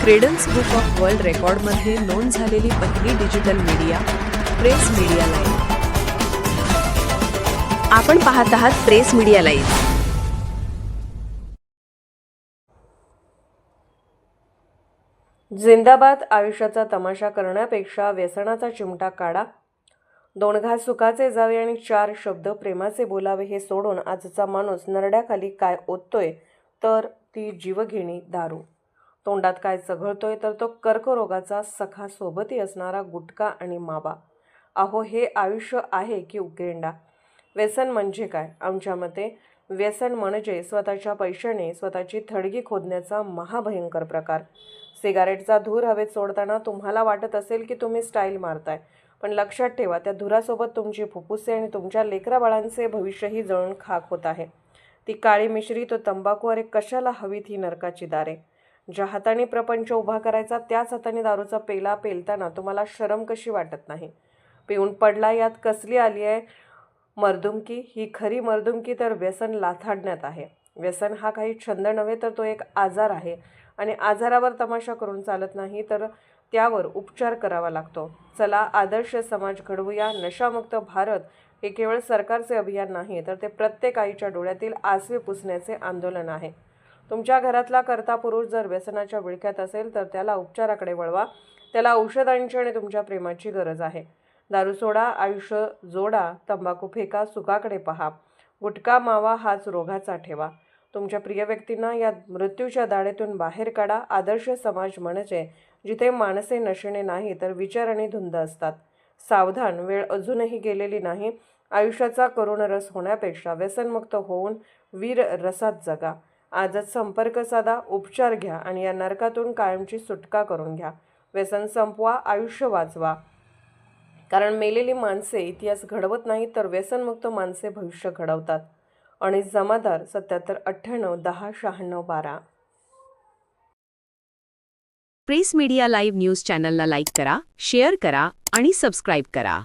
Credence book of world रेकॉर्डमध्ये नोंद झालेली पहिली digital media press media live. आपण पाहत आहात प्रेस मीडिया लाईव्ह। जिंदाबाद। आयुष्याचा तमाशा करण्यापेक्षा व्यसनाचा चिमटा काढा। दोन घास सुखाचे जावे आणि चार शब्द प्रेमाचे बोलावे हे सोडून आजचा माणूस नरड्याखाली काय ओततोय तर ती जीवघेणी दारू। तोंडात काय चघळतोय तर तो कर्करोगाचा सखा सोबती असणारा गुटखा आणि मावा। अहो, हे आयुष्य आहे की उकेंडा? व्यसन म्हणजे काय? आमच्या मते व्यसन म्हणजे स्वतःच्या पैशाने स्वतःची थडगी खोदण्याचा महाभयंकर प्रकार। सिगारेटचा धूर हवेत सोडताना तुम्हाला वाटत असेल की तुम्ही स्टाईल मारताय, पण लक्षात ठेवा, त्या धुरासोबत तुमची फुफ्फुसे आणि तुमच्या लेकराबाळांचे भविष्यही जळून खाक होत आहे। ती काळी मिश्री, तो तंबाखू, अरे कशाला हवीत ही नरकाची दारे? ज्या हाताने प्रपंच उभा करायचा त्याच हाताने दारूचा पेला पेलताना तुम्हाला शरम कशी वाटत नाही? पिऊन पडला यात कसली आली आहे मर्दुमकी? ही खरी मर्दुमकी तर व्यसन लाथाडण्यात आहे। व्यसन हा काही छंद नव्हे, तर तो एक आजार आहे आणि आजारावर तमाशा करून चालत नाही, तर त्यावर उपचार करावा लागतो। चला आदर्श समाज घडवूया। नशामुक्त भारत हे केवळ सरकारचे अभियान नाही, तर ते प्रत्येक आईच्या डोळ्यातील आसवे पुसण्याचे आंदोलन आहे। तुमच्या घरातला कर्ता पुरुष जर व्यसनाच्या विळख्यात असेल तर त्याला उपचाराकडे वळवा। त्याला औषधांची आणि तुमच्या प्रेमाची गरज आहे। दारू सोडा, आयुष्य जोडा, तंबाखू फेका, सुखाकडे पहा, गुटखा मावा हाच रोगाचा ठेवा। तुमच्या प्रिय व्यक्तींना या मृत्यूच्या दाढेतून बाहेर काढा। आदर्श समाज म्हणजे जिथे माणसे नशेने नाही तर विचाराने धुंद असतात। सावधान, वेळ अजूनही गेलेली नाही। आयुष्याचा करुण रस होण्यापेक्षा व्यसनमुक्त होऊन वीर रसात जगा। आजच संपर्क साधा, उपचार घ्या आणि या नरकातून कायमची सुटका करून घ्या। व्यसन संपवा, आयुष्य वाचवा, कारण मेलेली माणसे इतिहास घडवत नाहीत, तर व्यसनमुक्त माणसे भविष्य घडवतात। आणि जमादार 77 98 10 96 12। प्रेस मीडिया लाईव्ह न्यूज चॅनलला लाईक करा, शेअर करा आणि सबस्क्राईब करा।